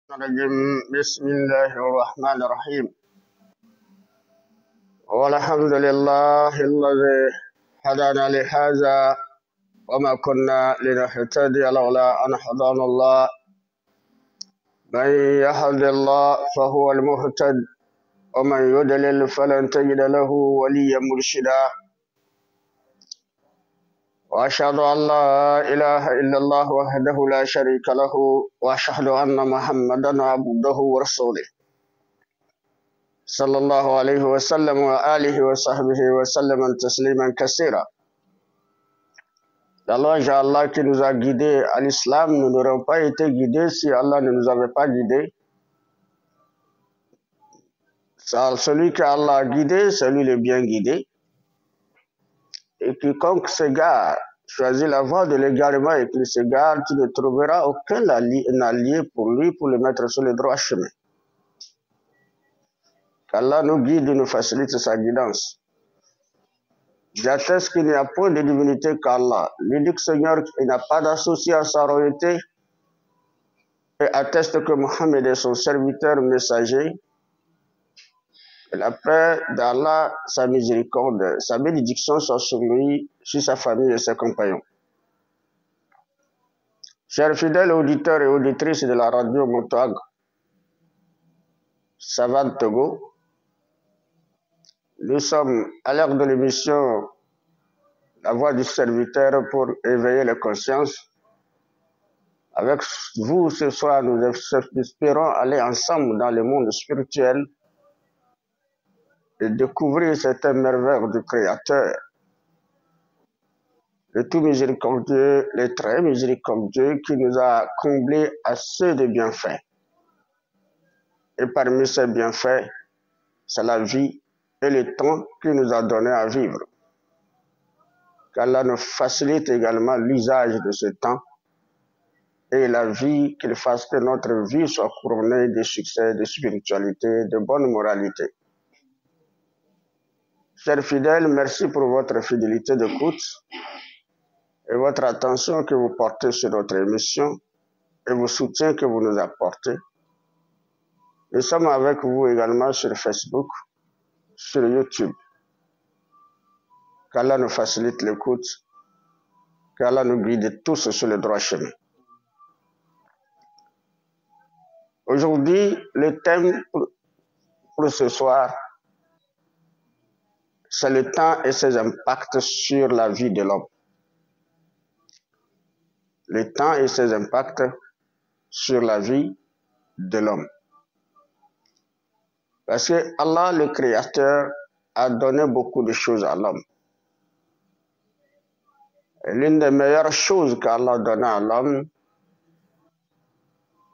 الرجيم. بسم الله الرحمن الرحيم. والحمد لله الذي هدانا لهذا وما كنا لنهتدي لولا أن هدانا الله. من يهد الله فهو المهتد ومن يضلل فلن تجد له وليا مرشدا. وأشهد أن لا إله إلا الله وحده لا شريك له وأشهد أن محمدا عبده ورسوله صلى الله عليه وسلم وآله وصحبه وسلم تسليما كثيرا. Allah, Allah qui nous a guidés à l'islam, nous n'aurions pas été guidés si Allah ne nous avait pas guidés. Celui que Allah a guidé, c'est lui le bien guidé. Et quiconque s'égare, choisit la voie de l'égarement et qu'il s'égare, tu ne trouveras aucun allié pour lui pour le mettre sur le droit chemin. Qu'Allah nous guide et nous facilite sa guidance. J'atteste qu'il n'y a point de divinité qu'Allah. L'unique Seigneur, il n'a pas d'associé à sa royauté. Et atteste que Mohammed est son serviteur messager. Et la paix d'Allah, sa miséricorde, sa bénédiction soit sur lui, sur sa famille et ses compagnons. Chers fidèles auditeurs et auditrices de la radio Montag, Savane Togo, nous sommes à l'heure de l'émission La Voix du Serviteur pour éveiller les consciences. Avec vous ce soir, nous espérons aller ensemble dans le monde spirituel et découvrir certaines merveilles du Créateur, le tout miséricordieux, le très miséricordieux qui nous a comblés à ceux de bienfaits. Et parmi ces bienfaits, c'est la vie et le temps qu'il nous a donné à vivre. Qu'Allah nous facilite également l'usage de ce temps et la vie, qu'il fasse que notre vie soit couronnée de succès, de spiritualité, de bonne moralité. Chers fidèles, merci pour votre fidélité d'écoute et votre attention que vous portez sur notre émission et vos soutiens que vous nous apportez. Nous sommes avec vous également sur Facebook, sur YouTube. Qu'Allah nous facilite l'écoute, qu'Allah nous guide tous sur le droit chemin. Aujourd'hui, le thème pour ce soir, c'est le temps et ses impacts sur la vie de l'homme. Le temps et ses impacts sur la vie de l'homme. Parce que Allah, le Créateur, a donné beaucoup de choses à l'homme. L'une des meilleures choses qu'Allah a données à l'homme,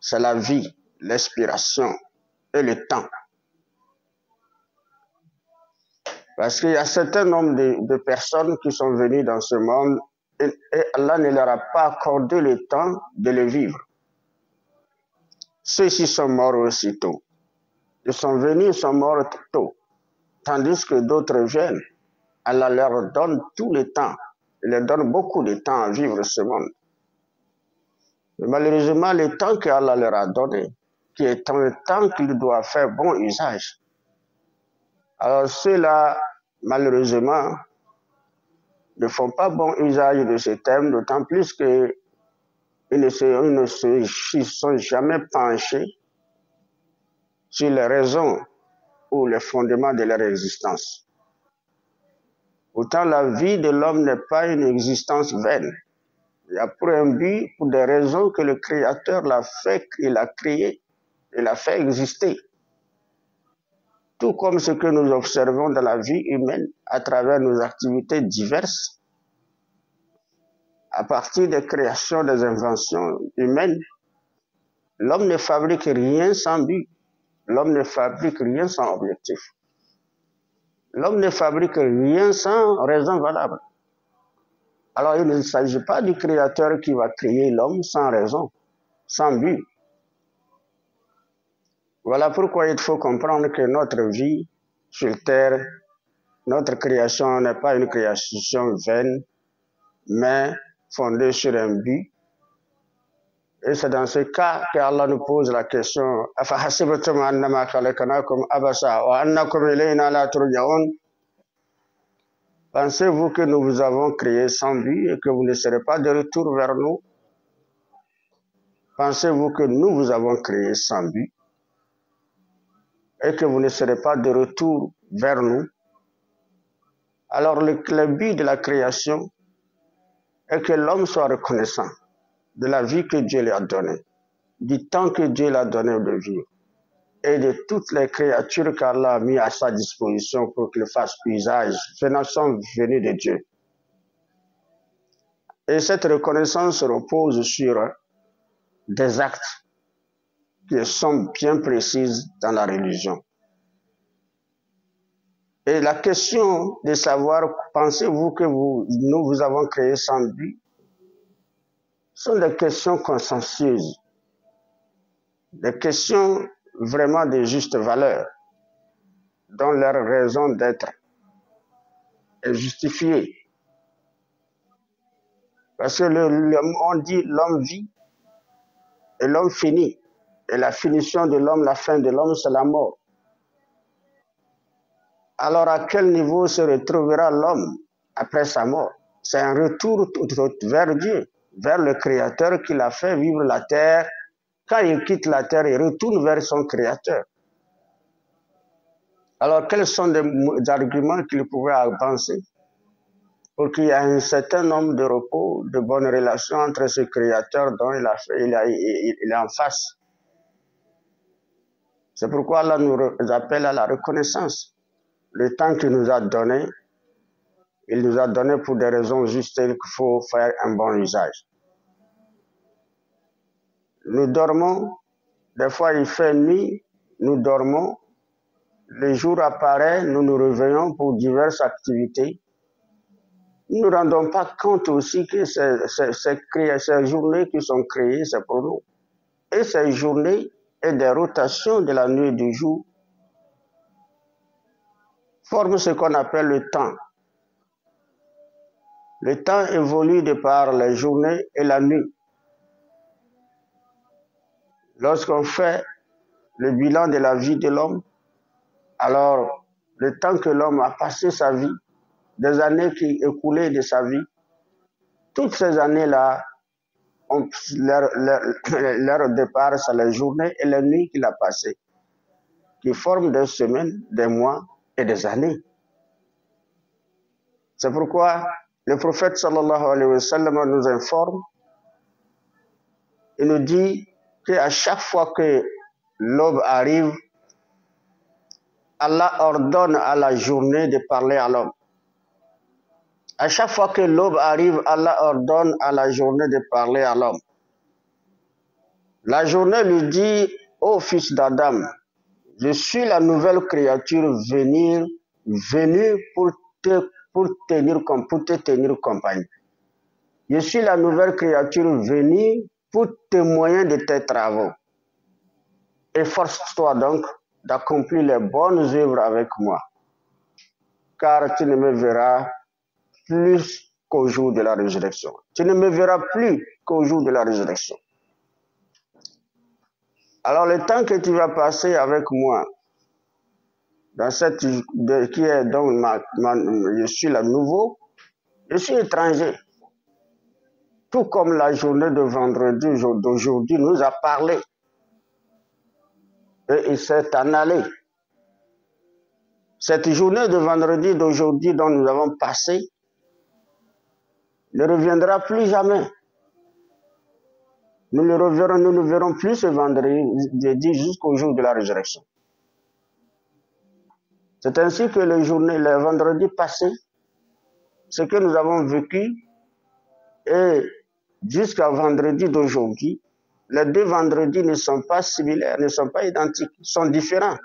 c'est la vie, l'inspiration et le temps. Parce qu'il y a un certain nombre de personnes qui sont venues dans ce monde et Allah ne leur a pas accordé le temps de le vivre. Ceux-ci sont morts aussitôt. Ils sont venus, ils sont morts tôt. Tandis que d'autres viennent. Allah leur donne tout le temps. Il leur donne beaucoup de temps à vivre ce monde. Mais malheureusement, le temps qu'Allah leur a donné, qui est un temps qu'ils doivent faire bon usage. Alors ceux-là, malheureusement, ne font pas bon usage de ce thème, d'autant plus qu'ils ne se sont jamais penchés sur les raisons ou les fondements de leur existence. Autant la vie de l'homme n'est pas une existence vaine. Il y a pour un but, pour des raisons que le Créateur l'a fait, il a créé, il a fait exister. Tout comme ce que nous observons dans la vie humaine à travers nos activités diverses, à partir des créations, des inventions humaines, l'homme ne fabrique rien sans but. L'homme ne fabrique rien sans objectif. L'homme ne fabrique rien sans raison valable. Alors il ne s'agit pas du Créateur qui va créer l'homme sans raison, sans but. Voilà pourquoi il faut comprendre que notre vie sur Terre, notre création n'est pas une création vaine, mais fondée sur un but Et c'est dans ce cas qu'Allah nous pose la question أَفَحَسِبْتُمْ أَنَّمَا خَلَقْنَاكُمْ عَبَثًا وَأَنَّكُمْ إِلَيْنَا لَا تُرْجَعُونَ. Pensez-vous que nous vous avons créé sans but et que vous ne serez pas de retour vers nous? Pensez-vous que nous vous avons créé sans but et que vous ne serez pas de retour vers nous? Alors le but de la création est que l'homme soit reconnaissant de la vie que Dieu lui a donnée, du temps que Dieu lui a donné de vivre et de toutes les créatures qu'Allah a mis à sa disposition pour qu'il fasse usage, sont venues de Dieu. Et cette reconnaissance repose sur des actes qui sont bien précises dans la religion. Et la question de savoir, pensez-vous que nous vous avons créé sans but, sont des questions consciencieuses, des questions vraiment de juste valeur, dont leur raison d'être est justifiée. Parce que on dit l'homme vit et l'homme finit. Et la finition de l'homme, la fin de l'homme, c'est la mort. Alors à quel niveau se retrouvera l'homme après sa mort? C'est un retour vers Dieu, vers le Créateur qui l'a fait vivre la terre. Quand il quitte la terre, il retourne vers son Créateur. Alors quels sont les arguments qu'il pouvait avancer pour qu'il y ait un certain nombre de repos, de bonnes relations entre ce Créateur dont il est en face? C'est pourquoi Allah nous appelle à la reconnaissance. Le temps qu'il nous a donné, il nous a donné pour des raisons justes et qu'il faut faire un bon usage. Nous dormons, des fois il fait nuit, nous dormons, le jour apparaît, nous nous réveillons pour diverses activités. Nous ne nous rendons pas compte aussi que ces journées qui sont créées, c'est pour nous. Et ces journées et des rotations de la nuit et du jour forment ce qu'on appelle le temps. Le temps évolue de par les journées et la nuit. Lorsqu'on fait le bilan de la vie de l'homme, alors le temps que l'homme a passé sa vie, des années qui écoulées de sa vie, toutes ces années-là, leur départ, c'est les journées et les nuits qu'il a passées, qui forment des semaines, des mois et des années. C'est pourquoi le prophète sallallahu alayhi wa sallam nous informe, il nous dit qu'à chaque fois que l'aube arrive, Allah ordonne à la journée de parler à l'homme. À chaque fois que l'aube arrive, Allah ordonne à la journée de parler à l'homme. La journée lui dit, ô fils d'Adam, je suis la nouvelle créature venue pour te tenir compagnie. Je suis la nouvelle créature venue pour témoigner de tes travaux. Efforce-toi donc d'accomplir les bonnes œuvres avec moi, car tu ne me verras plus qu'au jour de la résurrection. Tu ne me verras plus qu'au jour de la résurrection. Alors le temps que tu vas passer avec moi, dans cette qui est donc je suis le nouveau, je suis étranger. Tout comme la journée de vendredi d'aujourd'hui nous a parlé. Et il s'est en allé. Cette journée de vendredi d'aujourd'hui dont nous avons passé ne reviendra plus jamais. Nous ne verrons plus ce vendredi jusqu'au jour de la résurrection. C'est ainsi que les vendredis passés, ce que nous avons vécu, et jusqu'à vendredi d'aujourd'hui, les deux vendredis ne sont pas similaires, ne sont pas identiques, sont différents.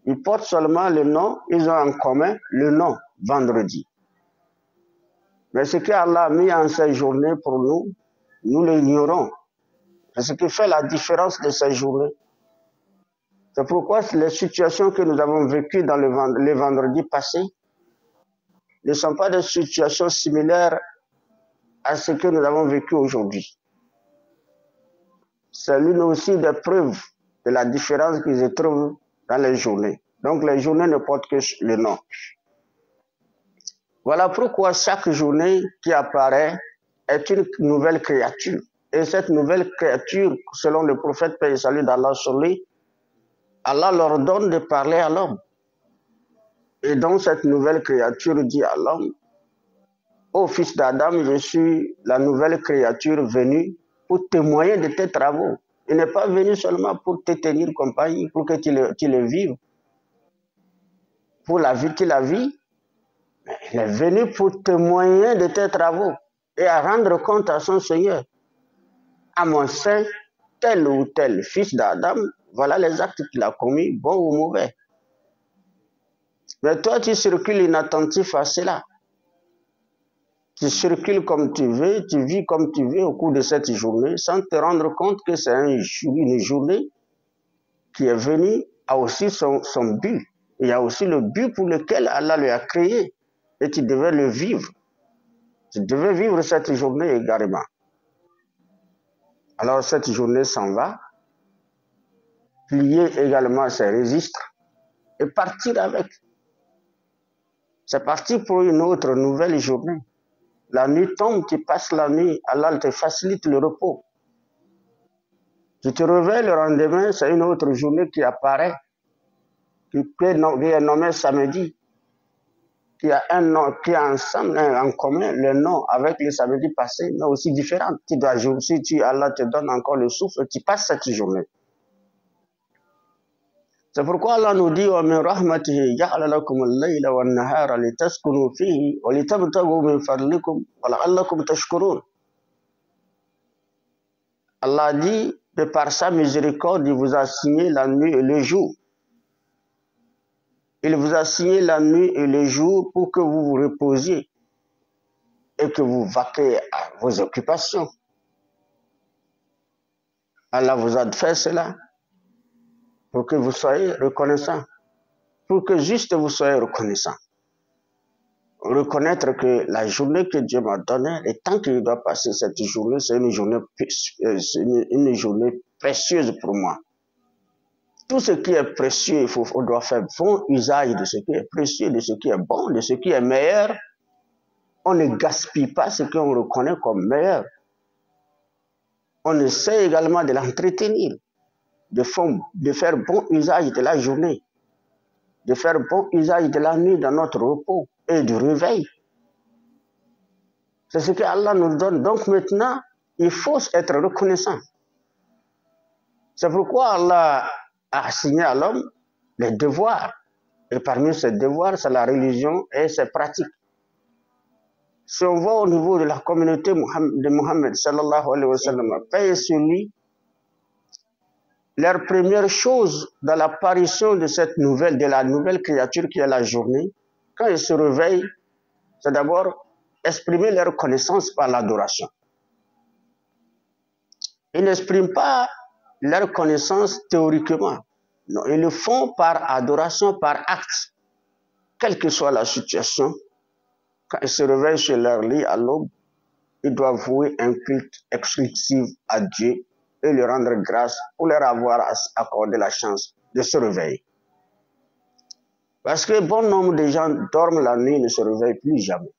Ils portent seulement le nom, ils ont en commun le nom vendredi. Mais ce qu'Allah a mis en ces journées pour nous, nous l'ignorons. C'est ce qui fait la différence de ces journées. C'est pourquoi les situations que nous avons vécues dans les vendredis passés ne sont pas des situations similaires à ce que nous avons vécu aujourd'hui. C'est l'une aussi des preuves de la différence qui se trouve dans les journées. Donc les journées ne portent que le nom. Voilà pourquoi chaque journée qui apparaît est une nouvelle créature. Et cette nouvelle créature, selon le prophète paix et salut d'Allah sur lui, Allah leur donne de parler à l'homme. Et donc cette nouvelle créature dit à l'homme, ô fils d'Adam, je suis la nouvelle créature venue pour témoigner de tes travaux. Il n'est pas venu seulement pour te tenir compagnie, pour que tu le vives, pour la vie, tu la vis. Il est venu pour témoigner de tes travaux et à rendre compte à son Seigneur. À mon sein, tel ou tel fils d'Adam, voilà les actes qu'il a commis, bons ou mauvais. Mais toi, tu circules inattentif à cela. Tu circules comme tu veux, tu vis comme tu veux au cours de cette journée, sans te rendre compte que c'est une journée qui est venue, a aussi son but. Il y a aussi le but pour lequel Allah lui a créé. Et tu devais le vivre. Tu devais vivre cette journée également. Alors cette journée s'en va, plier également ses registres et partir avec. C'est parti pour une autre nouvelle journée. La nuit tombe, tu passes la nuit, Allah te facilite le repos. Tu te réveilles le lendemain, c'est une autre journée qui apparaît, qui est nommée samedi, qui a un nom, qui a ensemble, en commun, le nom avec le samedi passé, mais aussi différent. Si Allah te donne encore le souffle, tu passes cette journée. C'est pourquoi Allah nous dit وَمِنْ رَحْمَتِهِ جَعَلَ لَكُمُ اللَّيْلَ وَالنَّهَارَ لِتَسْكُنُوا فِيهِ وَلِتَبْتَغُوا مِنْ فَضْلِكُمْ وَلَعَلَّكُمْ تَشْكُرُونَ. Allah dit, de par sa miséricorde, il vous a signé la nuit et le jour. Il vous a signé la nuit et le jour pour que vous vous reposiez et que vous vaquiez à vos occupations. Allah vous a fait cela pour que vous soyez reconnaissant, pour que juste vous soyez reconnaissant. Reconnaître que la journée que Dieu m'a donnée, le temps qu'il doit passer cette journée, c'est une journée précieuse pour moi. Tout ce qui est précieux, on doit faire bon usage de ce qui est précieux, de ce qui est bon, de ce qui est meilleur. On ne gaspille pas ce qu'on reconnaît comme meilleur. On essaie également de l'entretenir, de faire bon usage de la journée, de faire bon usage de la nuit dans notre repos et du réveil. C'est ce que Allah nous donne. Donc maintenant, il faut être reconnaissant. C'est pourquoi Allah a assigné à l'homme les devoirs. Et parmi ces devoirs, c'est la religion et ses pratiques. Si on voit au niveau de la communauté de Mohammed, sallallahu alayhi wa sallam, paix sur lui, leur première chose dans l'apparition de la nouvelle créature qui est la journée, quand ils se réveillent, c'est d'abord exprimer leur reconnaissance par l'adoration. Ils n'expriment pas leur connaissance théoriquement. Non, ils le font par adoration, par acte. Quelle que soit la situation, quand ils se réveillent sur leur lit à l'aube, ils doivent vouer un culte exclusif à Dieu et lui rendre grâce pour leur avoir accordé la chance de se réveiller. Parce que bon nombre de gens dorment la nuit et ne se réveillent plus jamais.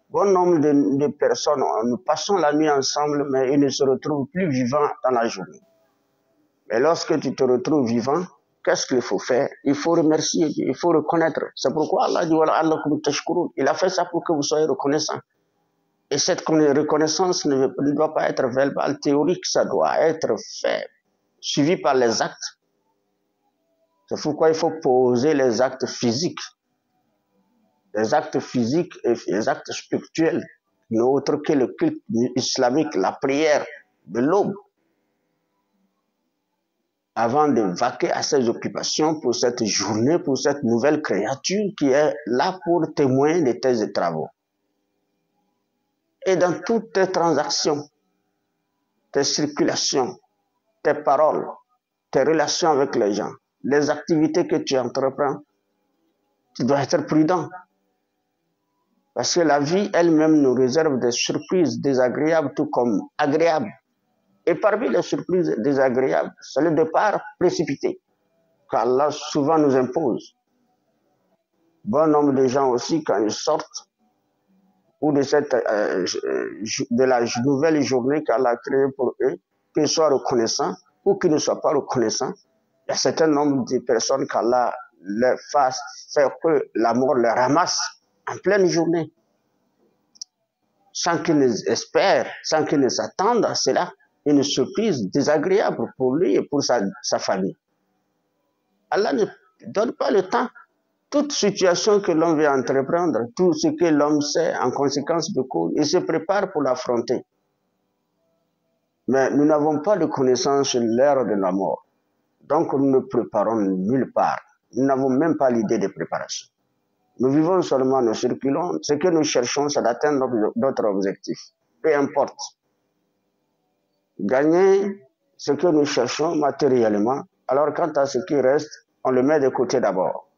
Bon nombre de personnes, nous passons la nuit ensemble, mais ils ne se retrouvent plus vivants dans la journée. Mais lorsque tu te retrouves vivant, qu'est-ce qu'il faut faire? Il faut remercier Dieu, il faut reconnaître. C'est pourquoi Allah dit il a fait ça pour que vous soyez reconnaissants. Et cette reconnaissance ne doit pas être verbale, théorique, ça doit être fait, suivi par les actes. C'est pourquoi il faut poser les actes physiques. Les actes physiques et les actes spirituels, n'autre que le culte islamique, la prière de l'aube, avant de vaquer à ses occupations pour cette journée, pour cette nouvelle créature qui est là pour témoigner de tes travaux. Et dans toutes tes transactions, tes circulations, tes paroles, tes relations avec les gens, les activités que tu entreprends, tu dois être prudent. Parce que la vie elle-même nous réserve des surprises désagréables tout comme agréables. Et parmi les surprises désagréables, c'est le départ précipité qu'Allah souvent nous impose. Bon nombre de gens aussi, quand ils sortent, ou de la nouvelle journée qu'Allah a créée pour eux, qu'ils soient reconnaissants ou qu'ils ne soient pas reconnaissants, il y a un certain nombre de personnes qu'Allah leur fasse faire que la mort les ramasse en pleine journée, sans qu'ils espèrent, sans qu'ils ne s'attendent à cela, une surprise désagréable pour lui et pour sa famille. Allah ne donne pas le temps. Toute situation que l'homme veut entreprendre, tout ce que l'homme sait en conséquence de cause, il se prépare pour l'affronter. Mais nous n'avons pas de connaissance sur l'heure de la mort. Donc nous ne préparons nulle part. Nous n'avons même pas l'idée de préparation. Nous vivons seulement, nous circulons. Ce que nous cherchons, c'est d'atteindre notre objectif. Peu importe. Gagner ce que nous cherchons matériellement, alors quant à ce qui reste, on le met de côté d'abord.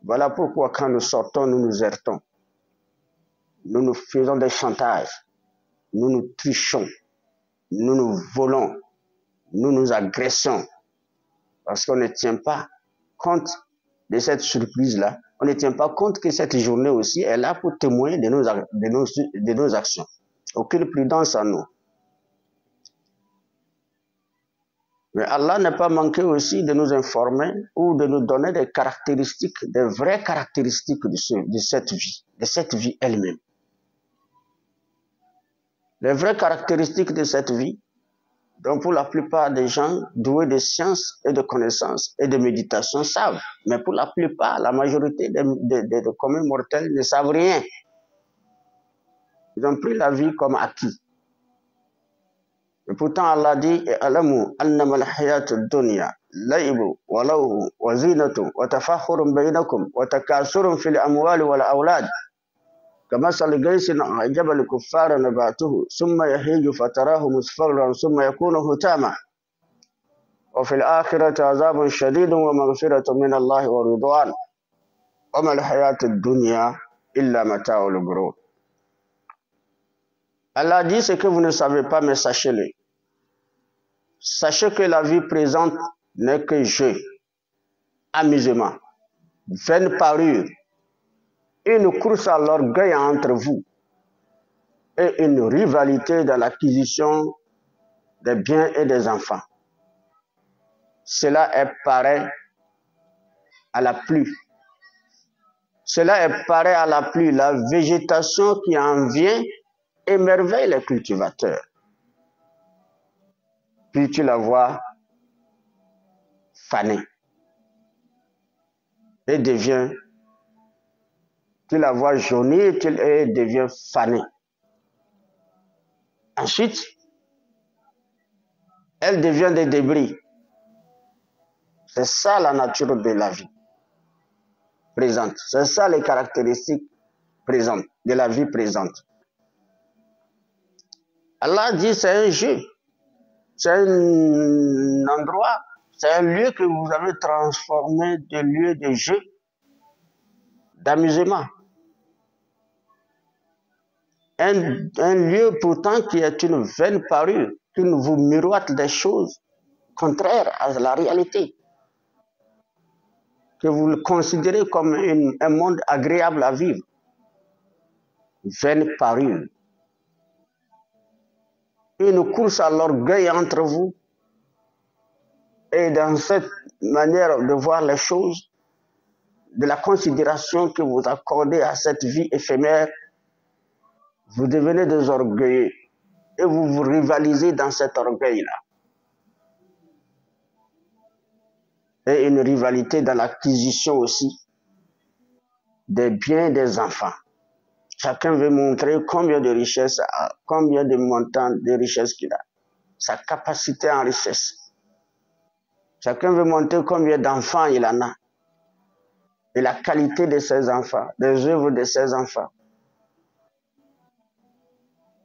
Voilà pourquoi quand nous sortons, nous nous heurtons. Nous nous faisons des chantages. Nous nous trichons. Nous nous volons. Nous nous agressons. Parce qu'on ne tient pas compte de cette surprise-là. On ne tient pas compte que cette journée aussi est là pour témoigner de nos actions. Aucune prudence en nous. Mais Allah n'a pas manqué aussi de nous informer ou de nous donner des caractéristiques, des vraies caractéristiques de cette vie elle-même. Les vraies caractéristiques de cette vie, dont pour la plupart des gens doués de science et de connaissances et de méditation savent, mais pour la plupart, la majorité des communs mortels ne savent rien. Ils ont pris la vie comme acquis. Et pourtant, Allah dit, Alamu annama al-hayatu dunya, laibu, wa lawhu, wa zinatu, wa tafakhurun baynakum, wa takasurun fil amwali wal awlad. كمثل غيث أعجب الكفار نباته ثم يهيج فتراه مصفرا ثم يكون هتاما وفي الآخرة عذاب شديد ومغفرة من الله ورضوان وما الحياة الدنيا إلا متاع الغرور. Allah dit ce que vous ne savez pas, mais sachez-le. Sachez que la vie présente n'est que jeu, amusement, vaine parure, une course à l'orgueil entre vous et une rivalité dans l'acquisition des biens et des enfants. Cela est pareil à la pluie. Cela est pareil à la pluie, la végétation qui en vient émerveille les cultivateurs. Puis tu la vois faner et devient, tu la vois jaunir et devient fanée. Ensuite, elle devient des débris. C'est ça la nature de la vie présente. C'est ça les caractéristiques présentes, de la vie présente. Allah dit c'est un jeu. C'est un endroit, c'est un lieu que vous avez transformé de lieu de jeu, d'amusement. Un lieu pourtant qui est une vaine parure, qui vous miroite des choses contraires à la réalité, que vous le considérez comme un monde agréable à vivre. Vaine parure. Une course à l'orgueil entre vous, et dans cette manière de voir les choses, de la considération que vous accordez à cette vie éphémère, vous devenez des orgueilleux et vous vous rivalisez dans cet orgueil-là. Et une rivalité dans l'acquisition aussi des biens des enfants. Chacun veut montrer combien de richesses, combien de montants de richesses qu'il a, sa capacité en richesse. Chacun veut montrer combien d'enfants il en a et la qualité de ses enfants, des œuvres de ses enfants.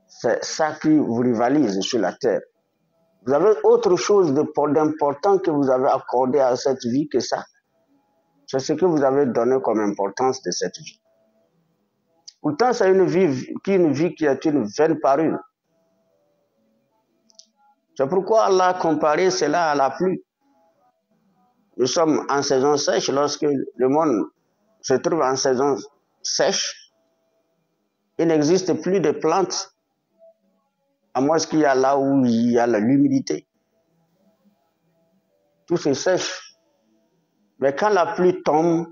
C'est ça qui vous rivalise sur la terre. Vous avez autre chose d'important que vous avez accordé à cette vie que ça. C'est ce que vous avez donné comme importance de cette vie. Pourtant, c'est une vie qui est une vaine parure. C'est pourquoi Allah a comparé cela à la pluie. Nous sommes en saison sèche. Lorsque le monde se trouve en saison sèche, il n'existe plus de plantes, à moins qu'il y a là où il y a l'humidité. Tout se sèche. Mais quand la pluie tombe,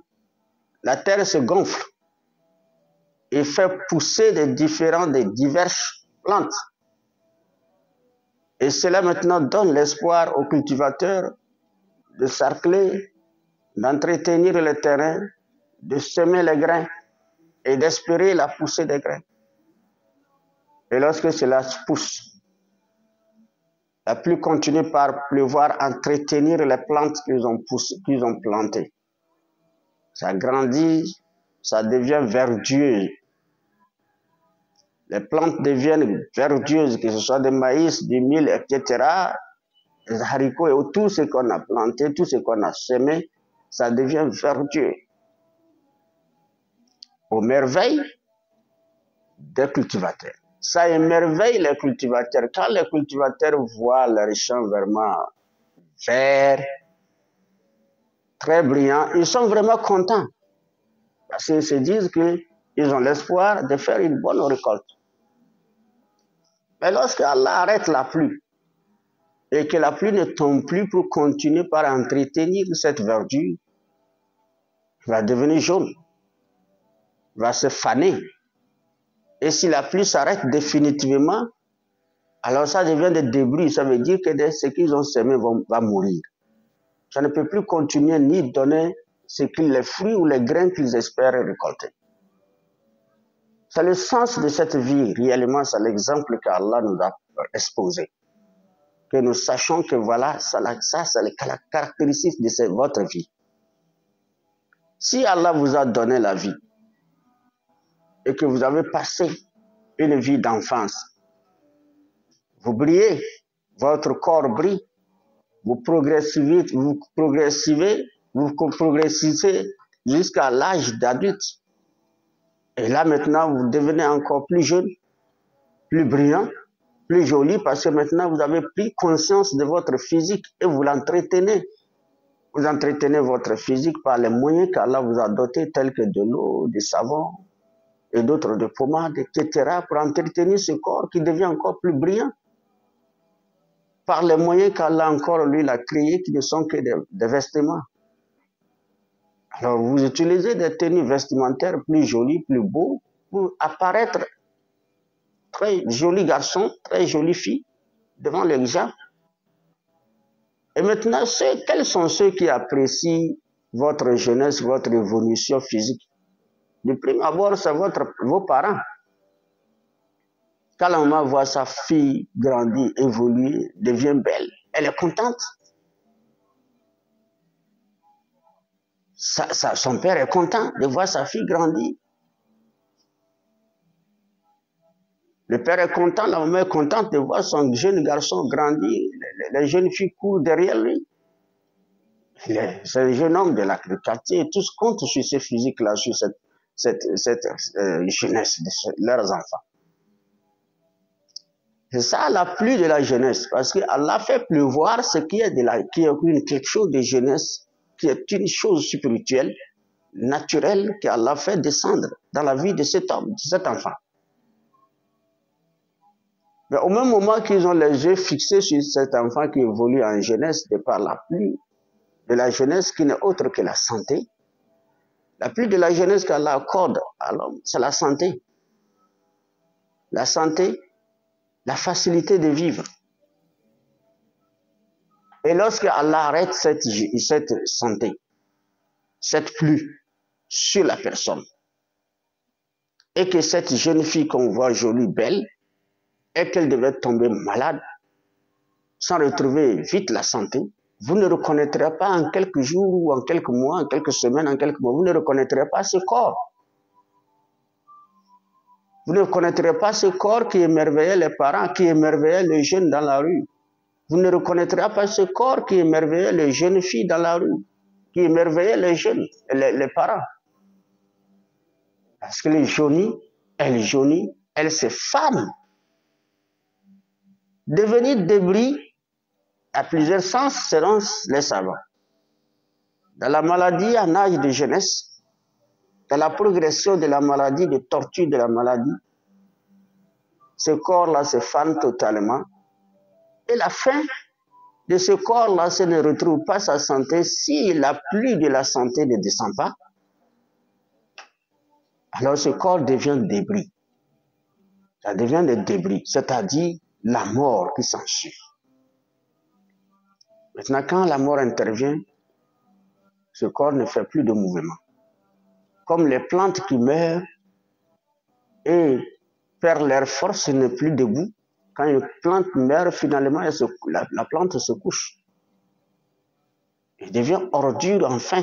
la terre se gonfle et fait pousser des diverses plantes. Et cela maintenant donne l'espoir aux cultivateurs de sarcler, d'entretenir le terrain, de semer les grains et d'espérer la poussée des grains. Et lorsque cela pousse, la pluie continue par pleuvoir, entretenir les plantes qu'ils ont plantées. Ça grandit, ça devient verdureux. Les plantes deviennent verdureuses, que ce soit des maïs, du mil, etc., les haricots et tout ce qu'on a planté, tout ce qu'on a semé, ça devient verdureux. Aux merveilles des cultivateurs. Ça émerveille les cultivateurs. Quand les cultivateurs voient leurs champs vraiment verts, très brillants, ils sont vraiment contents. Parce qu'ils se disent qu'ils ont l'espoir de faire une bonne récolte. Mais lorsque Allah arrête la pluie, et que la pluie ne tombe plus pour continuer par entretenir cette verdure, va devenir jaune, va se faner. Et si la pluie s'arrête définitivement, alors ça devient des débris. Ça veut dire que ce qu'ils ont semé va mourir. Ça ne peut plus continuer ni donner les fruits ou les grains qu'ils espèrent récolter. C'est le sens de cette vie, réellement, c'est l'exemple qu'Allah nous a exposé. Que nous sachions que voilà, ça c'est la caractéristique de votre vie. Si Allah vous a donné la vie et que vous avez passé une vie d'enfance, vous brillez, votre corps brille, vous progressez jusqu'à l'âge d'adulte. Et là maintenant, vous devenez encore plus jeune, plus brillant, plus joli, parce que maintenant vous avez pris conscience de votre physique et vous l'entretenez. Vous entretenez votre physique par les moyens qu'Allah vous a dotés, tels que de l'eau, du savon et d'autres de pommade, etc., pour entretenir ce corps qui devient encore plus brillant. Par les moyens qu'Allah encore, lui, l'a créé, qui ne sont que des vestiments. Alors, vous utilisez des tenues vestimentaires plus jolies, plus beaux, pour apparaître très joli garçon, très jolie fille, devant les gens. Et maintenant, quels sont ceux qui apprécient votre jeunesse, votre évolution physique? De prime abord, c'est vos parents. Quand la maman voit sa fille grandir, évoluer, devient belle, elle est contente. Son père est content de voir sa fille grandir. Le père est content, la maman est contente de voir son jeune garçon grandir. Les jeunes filles courent derrière lui. C'est un jeune homme de du quartier, tous comptent sur ce physique-là, sur cette jeunesse de leurs enfants. C'est ça la pluie de la jeunesse, parce qu'Allah fait pleuvoir ce qui est quelque chose de jeunesse, qui est une chose spirituelle, naturelle, qu'Allah fait descendre dans la vie de cet homme, de cet enfant. Mais au même moment qu'ils ont les yeux fixés sur cet enfant qui évolue en jeunesse, de par la pluie de la jeunesse qui n'est autre que la santé, la pluie de la jeunesse qu'Allah accorde à l'homme, c'est la santé. La santé, la facilité de vivre. Et lorsque Allah arrête cette santé, cette pluie sur la personne, et que cette jeune fille qu'on voit jolie, belle, et qu'elle devait tomber malade, sans retrouver vite la santé, vous ne reconnaîtrez pas en quelques jours, ou en quelques mois, en quelques semaines, en quelques mois, vous ne reconnaîtrez pas ce corps. Vous ne reconnaîtrez pas ce corps qui émerveillait les parents, qui émerveillait les jeunes dans la rue. Vous ne reconnaîtrez pas ce corps qui émerveillait les jeunes filles dans la rue, qui émerveillait les jeunes, les parents. Parce que elle se fane. Devenir débris à plusieurs sens selon les savants. Dans la maladie en âge de jeunesse, dans la progression de la maladie, de torture de la maladie, ce corps-là se fane totalement. Et la fin de ce corps-là, se ne retrouve pas sa santé si la pluie de la santé ne descend pas. Alors ce corps devient débris. Ça devient des débris, c'est-à-dire la mort qui s'ensuit. Maintenant, quand la mort intervient, ce corps ne fait plus de mouvement. Comme les plantes qui meurent et perdent leur force, n'est plus debout. Quand une plante meurt, finalement, la plante se couche. Elle devient ordure enfin.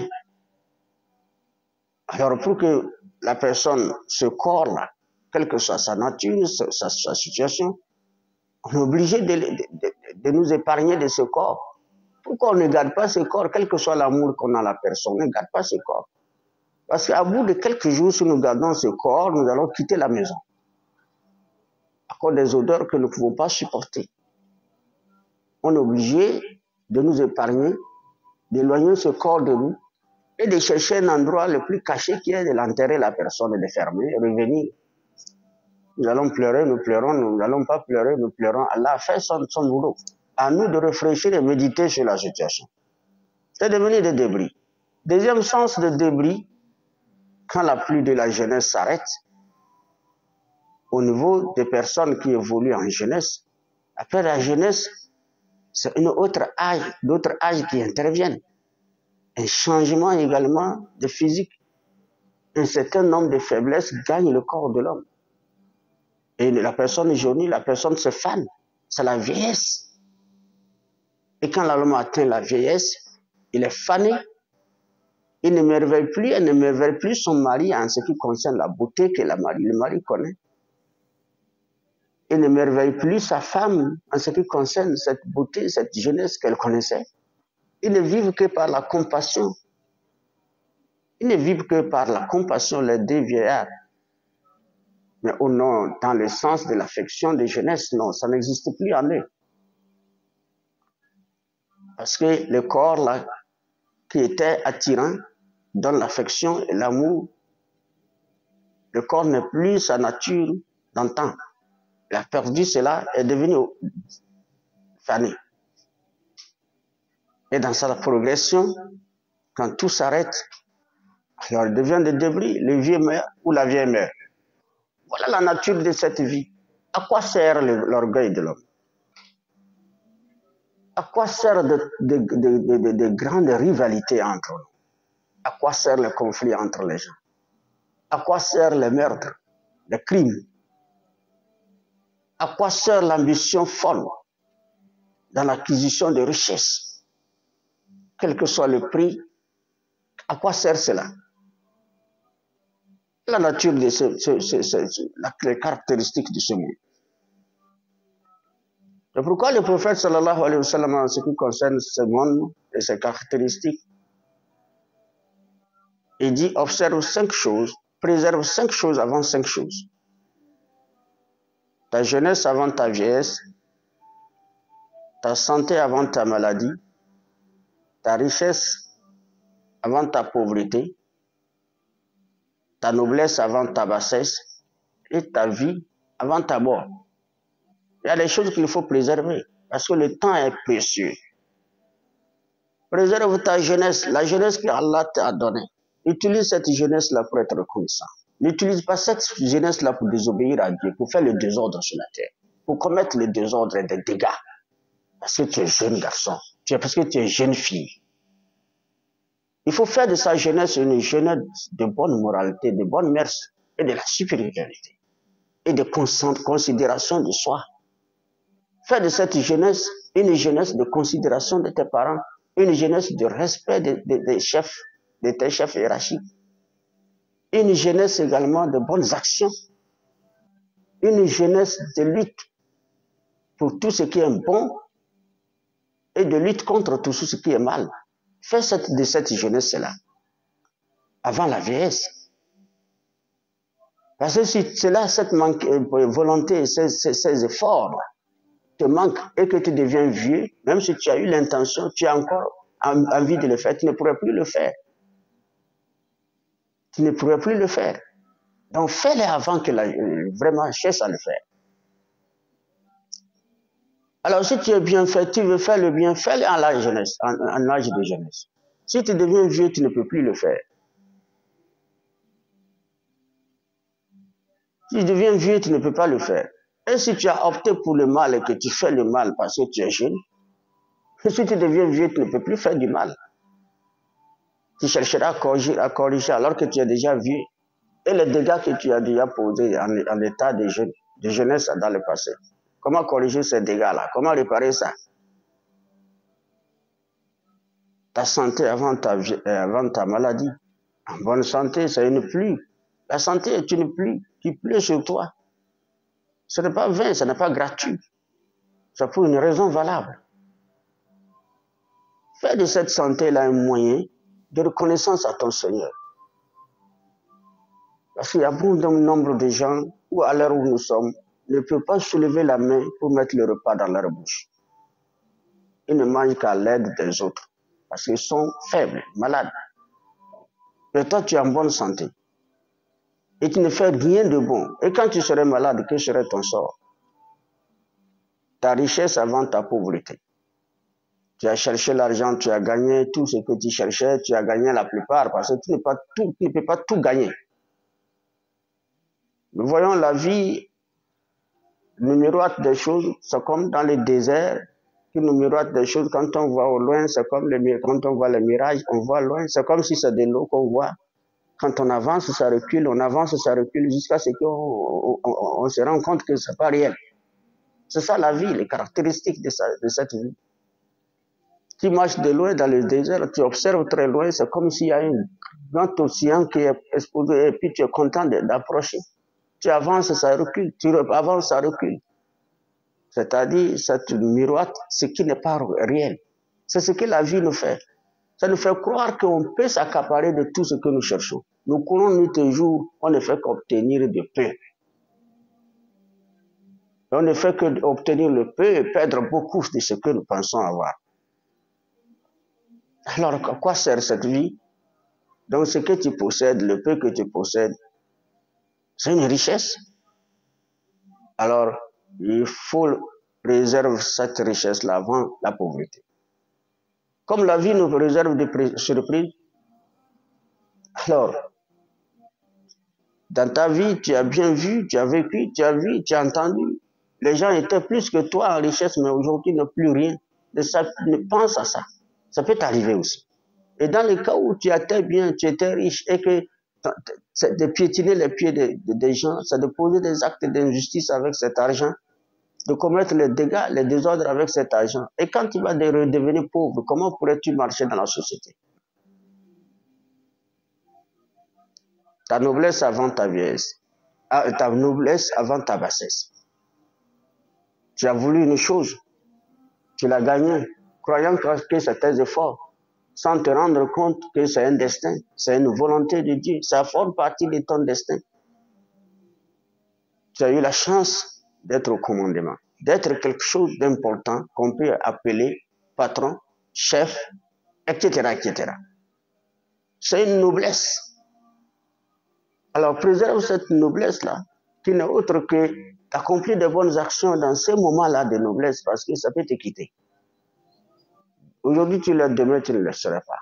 Alors pour que la personne, ce corps-là, quelle que soit sa nature, sa situation, on est obligé de nous épargner de ce corps. Pourquoi on ne garde pas ce corps, quel que soit l'amour qu'on a à la personne, on ne garde pas ce corps. Parce qu'à bout de quelques jours, si nous gardons ce corps, nous allons quitter la maison. À cause des odeurs que nous ne pouvons pas supporter. On est obligé de nous épargner, d'éloigner ce corps de nous et de chercher un endroit le plus caché qui est de l'enterrer la personne et de fermer, et revenir. Nous allons pleurer, nous pleurons, nous n'allons pas pleurer, nous pleurons. Allah a fait son boulot. À nous de réfléchir et méditer sur la situation. C'est devenu des débris. Deuxième sens de débris, quand la pluie de la jeunesse s'arrête, au niveau des personnes qui évoluent en jeunesse, après la jeunesse, c'est d'autres âges qui interviennent. Un changement également de physique. Un certain nombre de faiblesses gagnent le corps de l'homme. Et la personne jaunie, la personne se fane. C'est la vieillesse. Et quand l'homme atteint la vieillesse, il est fané. Il ne merveille plus, elle ne merveille plus son mari en ce qui concerne la beauté que le mari connaît. Il ne merveille plus sa femme en ce qui concerne cette beauté, cette jeunesse qu'elle connaissait. Ils ne vivent que par la compassion. Ils ne vivent que par la compassion, les deux vieillards. Mais au nom, dans le sens de l'affection de jeunesse, non, ça n'existe plus en eux. Parce que le corps, là, qui était attirant, donne l'affection et l'amour. Le corps n'est plus sa nature d'antan. Il a perdu cela, est devenu fané. Et dans sa progression, quand tout s'arrête, alors il devient des débris, le vieux meurt ou la vieille meurt. Voilà la nature de cette vie. À quoi sert l'orgueil de l'homme? À quoi sert de grandes rivalités entre nous? À quoi sert le conflit entre les gens? À quoi sert le meurtre, le crime? À quoi sert l'ambition folle dans l'acquisition de richesses? Quel que soit le prix, à quoi sert cela? La nature de les caractéristiques de ce monde. C'est pourquoi le prophète sallallahu alayhi wa sallam, en ce qui concerne ce monde et ses caractéristiques, il dit observe 5 choses, préserve 5 choses avant 5 choses. Ta jeunesse avant ta vieillesse, ta santé avant ta maladie, ta richesse avant ta pauvreté, ta noblesse avant ta bassesse et ta vie avant ta mort. Il y a des choses qu'il faut préserver parce que le temps est précieux. Préserve ta jeunesse, la jeunesse que Allah t'a donnée. Utilise cette jeunesse-là pour être reconnaissant. N'utilise pas cette jeunesse-là pour désobéir à Dieu, pour faire le désordre sur la terre, pour commettre le désordre et des dégâts. Parce que tu es jeune garçon, parce que tu es jeune fille. Il faut faire de sa jeunesse une jeunesse de bonne moralité, de bonne mœurs et de la supériorité et de considération de soi. Faire de cette jeunesse une jeunesse de considération de tes parents, une jeunesse de respect des chefs, de tes chefs hiérarchiques, une jeunesse également de bonnes actions, une jeunesse de lutte pour tout ce qui est bon et de lutte contre tout ce qui est mal. Fais de cette jeunesse-là avant la vieillesse. Parce que si c'est là cette volonté, ces efforts-là, te manque et que tu deviens vieux, même si tu as eu l'intention, tu as encore envie de le faire, tu ne pourrais plus le faire. Tu ne pourrais plus le faire. Donc fais-le avant que vraiment cherche à le faire. Alors si tu es bien fait, tu veux faire le bien, fais-le en âge de jeunesse. Si tu deviens vieux, tu ne peux plus le faire. Si tu deviens vieux, tu ne peux pas le faire. Et si tu as opté pour le mal et que tu fais le mal parce que tu es jeune, si tu deviens vieux, tu ne peux plus faire du mal. Tu chercheras à corriger alors que tu es déjà vieux. Et les dégâts que tu as déjà posés en état de jeunesse dans le passé. Comment corriger ces dégâts-là? Comment réparer ça? Ta santé avant ta maladie. En bonne santé, c'est une pluie. La santé est une pluie qui pleut sur toi. Ce n'est pas vain, ce n'est pas gratuit. C'est pour une raison valable. Fais de cette santé-là un moyen de reconnaissance à ton Seigneur. Parce qu'il y a beaucoup de nombre de gens où, à l'heure où nous sommes, ne peuvent pas soulever la main pour mettre le repas dans leur bouche. Ils ne mangent qu'à l'aide des autres. Parce qu'ils sont faibles, malades. Mais toi, tu es en bonne santé. Et tu ne fais rien de bon. Et quand tu serais malade, que serait ton sort? Ta richesse avant ta pauvreté. Tu as cherché l'argent, tu as gagné tout ce que tu cherchais, tu as gagné la plupart, parce que tu ne peux pas tout gagner. Nous voyons la vie nous miroite des choses, c'est comme dans les déserts, qui nous miroite des choses. Quand on voit au loin, c'est comme quand on voit les mirages, on voit loin, c'est comme si c'est de l'eau qu'on voit. Quand on avance, ça recule, on avance, ça recule, jusqu'à ce qu'on se rend compte que ce n'est pas réel. C'est ça la vie, les caractéristiques de cette vie. Tu marches de loin dans le désert, tu observes très loin, c'est comme s'il y a un grand océan qui est exposé et puis tu es content d'approcher. Tu avances, ça recule, tu avances, ça recule. C'est-à-dire, ça te miroite ce qui n'est pas réel. C'est ce que la vie nous fait. Ça nous fait croire qu'on peut s'accaparer de tout ce que nous cherchons. Nous courons nuit et jour, on ne fait qu'obtenir de peu. On ne fait qu'obtenir le peu et perdre beaucoup de ce que nous pensons avoir. Alors, à quoi sert cette vie? Donc, ce que tu possèdes, le peu que tu possèdes, c'est une richesse. Alors, il faut réserver cette richesse-là avant la pauvreté. Comme la vie nous réserve des surprises, alors, dans ta vie, tu as bien vu, tu as vécu, tu as vu, tu as entendu. Les gens étaient plus que toi en richesse, mais aujourd'hui, ils n'ont plus rien. Ne pense à ça. Ça peut t'arriver aussi. Et dans le cas où tu étais bien, tu étais riche, et que de piétiner les pieds des gens, c'est de poser des actes d'injustice avec cet argent, de commettre les dégâts, les désordres avec cet argent. Et quand tu vas redevenir pauvre, comment pourrais-tu marcher dans la société? Ta noblesse avant ta vieillesse, ta noblesse avant ta bassesse. Tu as voulu une chose, tu l'as gagnée, croyant que c'est tes efforts, sans te rendre compte que c'est un destin, c'est une volonté de Dieu, ça forme partie de ton destin. Tu as eu la chance d'être au commandement, d'être quelque chose d'important qu'on peut appeler patron, chef, etc., etc. C'est une noblesse. Alors préserve cette noblesse-là, qui n'est autre que d'accomplir de bonnes actions dans ces moments-là de noblesse, parce que ça peut te quitter. Aujourd'hui, tu l'as, demain, tu ne le seras pas.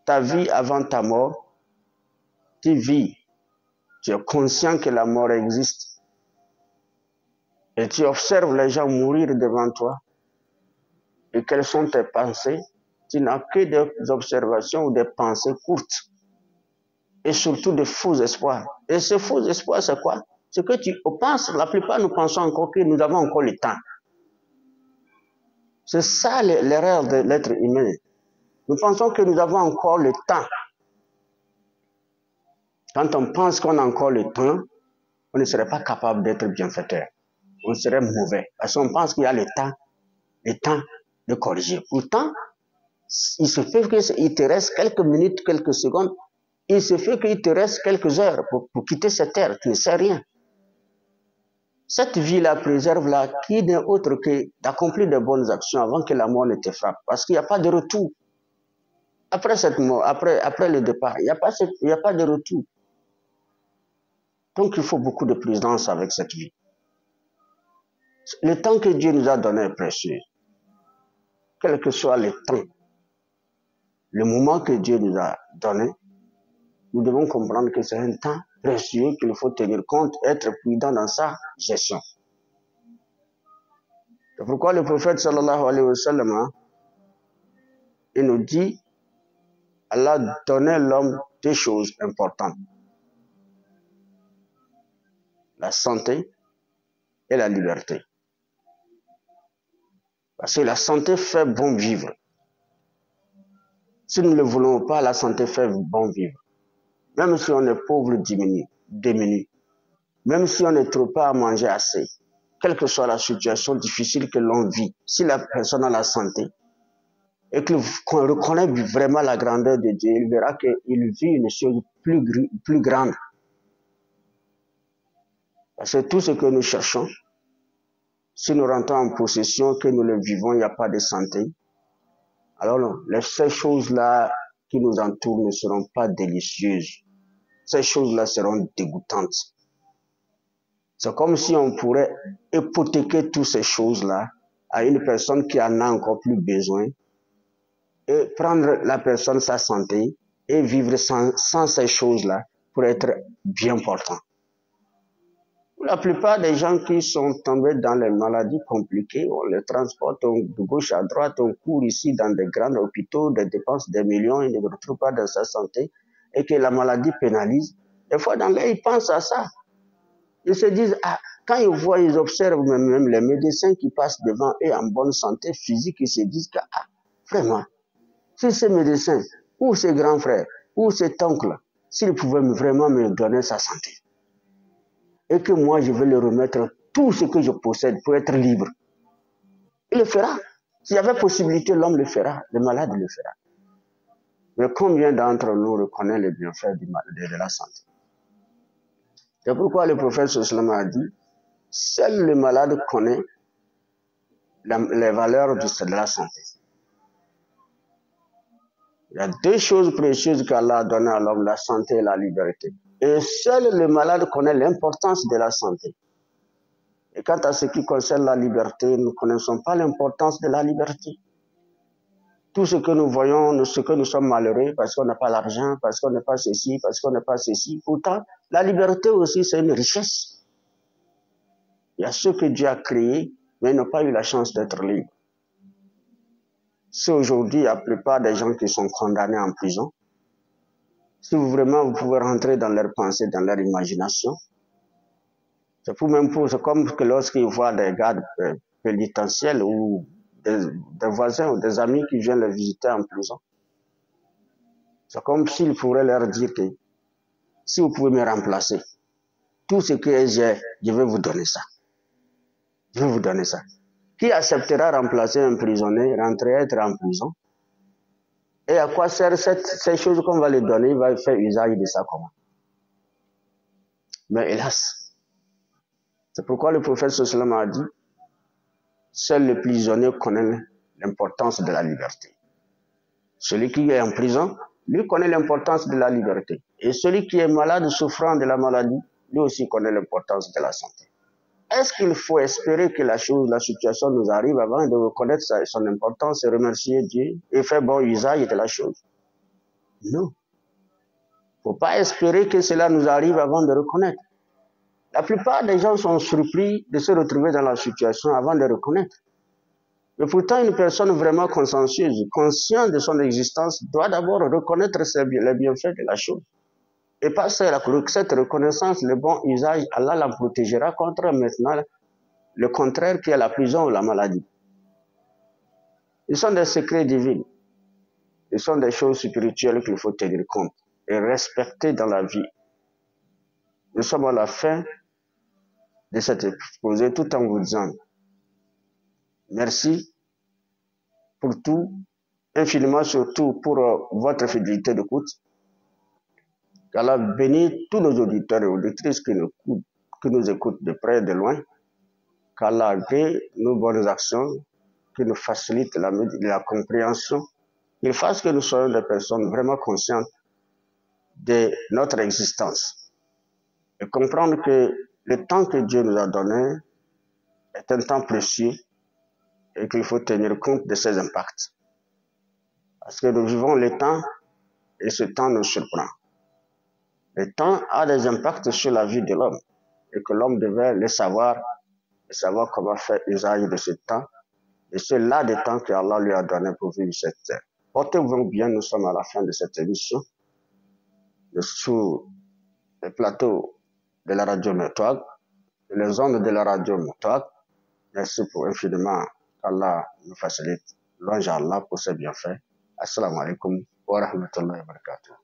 Ta vie avant ta mort, tu vis. Tu es conscient que la mort existe. Et tu observes les gens mourir devant toi. Et quelles sont tes pensées? Tu n'as que des observations ou des pensées courtes. Et surtout de faux espoirs. Et ce faux espoir, c'est quoi? C'est que tu penses, la plupart nous pensons encore que nous avons encore le temps. C'est ça l'erreur de l'être humain. Nous pensons que nous avons encore le temps. Quand on pense qu'on a encore le temps, on ne serait pas capable d'être bienfaiteur. On serait mauvais. Parce qu'on pense qu'il y a le temps de corriger. Pourtant, il se fait qu'il te reste quelques minutes, quelques secondes. Il se fait qu'il te reste quelques heures pour quitter cette terre. Tu ne sais rien. Cette vie-là, préserve-la, qui n'est autre que d'accomplir de bonnes actions avant que la mort ne te frappe. Parce qu'il n'y a pas de retour. Après cette mort, après le départ, il n'y a pas de retour. Donc il faut beaucoup de prudence avec cette vie. Le temps que Dieu nous a donné est précieux. Quel que soit le temps, le moment que Dieu nous a donné, nous devons comprendre que c'est un temps précieux qu'il faut tenir compte, être prudent dans sa gestion. C'est pourquoi le prophète sallallahu alayhi wa sallam, il nous dit, Allah a donné à l'homme deux choses importantes. La santé et la liberté. Parce que la santé fait bon vivre. Si nous ne le voulons pas, la santé fait bon vivre. Même si on est pauvre, démuni. Même si on ne trouve pas à manger assez. Quelle que soit la situation difficile que l'on vit, si la personne a la santé et qu'on reconnaît vraiment la grandeur de Dieu, il verra qu'il vit une chose plus grande. Parce que tout ce que nous cherchons, si nous rentrons en possession, que nous le vivons, il n'y a pas de santé, alors ces choses-là qui nous entourent ne seront pas délicieuses. Ces choses-là seront dégoûtantes. C'est comme si on pourrait hypothéquer toutes ces choses-là à une personne qui en a encore plus besoin et prendre la personne sa santé et vivre sans ces choses-là pour être bien portant. La plupart des gens qui sont tombés dans les maladies compliquées, on les transporte de gauche à droite, on court ici dans des grands hôpitaux, des dépenses de millions, ils ne retrouvent pas dans sa santé et que la maladie pénalise. Des fois, dans l'air, ils pensent à ça. Ils se disent, quand ils voient, ils observent même les médecins qui passent devant eux en bonne santé physique, ils se disent que, vraiment, si ces médecins, ou ces grands frères, ou cet oncle, s'ils pouvaient vraiment me donner sa santé, et que moi, je vais leur remettre tout ce que je possède pour être libre, il le fera. S'il y avait possibilité, l'homme le fera, le malade le fera. Mais combien d'entre nous reconnaissent les bienfaits de la santé? C'est pourquoi le prophète sallallahu alayhi wa sallam a dit, seul le malade connaît les valeurs de la santé. Il y a deux choses précieuses qu'Allah a données à l'homme, la santé et la liberté. Et seul le malade connaît l'importance de la santé. Et quant à ce qui concerne la liberté, nous ne connaissons pas l'importance de la liberté. Tout ce que nous voyons, ce que nous sommes malheureux parce qu'on n'a pas l'argent, parce qu'on n'a pas ceci, parce qu'on n'a pas ceci. Pourtant, la liberté aussi, c'est une richesse. Il y a ceux que Dieu a créés, mais ils n'ont pas eu la chance d'être libres. C'est aujourd'hui la plupart des gens qui sont condamnés en prison. Si vous pouvez rentrer dans leurs pensées, dans leur imagination, c'est comme que lorsqu'ils voient des gardes pénitentiaires ou des voisins ou des amis qui viennent les visiter en prison. C'est comme s'ils pourraient leur dire que si vous pouvez me remplacer, tout ce que j'ai, je vais vous donner ça. Je vais vous donner ça. Qui acceptera remplacer un prisonnier, être en prison? Et à quoi sert ces choses qu'on va lui donner? Il va faire usage de ça comment? Mais hélas, c'est pourquoi le prophète sallallahu alayhi wa sallam a dit, seul le prisonnier connaît l'importance de la liberté. Celui qui est en prison, lui connaît l'importance de la liberté. Et celui qui est malade, souffrant de la maladie, lui aussi connaît l'importance de la santé. Est-ce qu'il faut espérer que la situation nous arrive avant de reconnaître son importance et remercier Dieu et faire bon usage de la chose? Non. Il ne faut pas espérer que cela nous arrive avant de reconnaître. La plupart des gens sont surpris de se retrouver dans la situation avant de reconnaître. Mais pourtant, une personne vraiment consciencieuse, consciente de son existence, doit d'abord reconnaître les bienfaits de la chose. Et par cette reconnaissance, le bon usage, Allah la protégera contre maintenant le contraire qui est la prison ou la maladie. Ils sont des secrets divins. Ils sont des choses spirituelles qu'il faut tenir compte et respecter dans la vie. Nous sommes à la fin de cet exposé tout en vous disant merci pour tout, infiniment surtout pour votre fidélité d'écoute. qu'Allah bénisse tous nos auditeurs et auditrices qui nous écoutent de près et de loin. qu'Allah agrée nos bonnes actions, qu'il nous facilite la compréhension, qu'il fasse que nous soyons des personnes vraiment conscientes de notre existence et comprendre que le temps que Dieu nous a donné est un temps précieux et qu'il faut tenir compte de ses impacts. Parce que nous vivons le temps et ce temps nous surprend. Le temps a des impacts sur la vie de l'homme et que l'homme devait le savoir et savoir comment faire usage de ce temps et c'est là des temps que Allah lui a donné pour vivre cette terre. Portez-vous bien, nous sommes à la fin de cette émission sur le plateau de la radio Metwag, les ondes de la radio Metwag. Merci pour infiniment qu'Allah nous facilite. Louange à Allah pour ses bienfaits. Assalamu alaikum wa rahmatullahi wa barakatuh.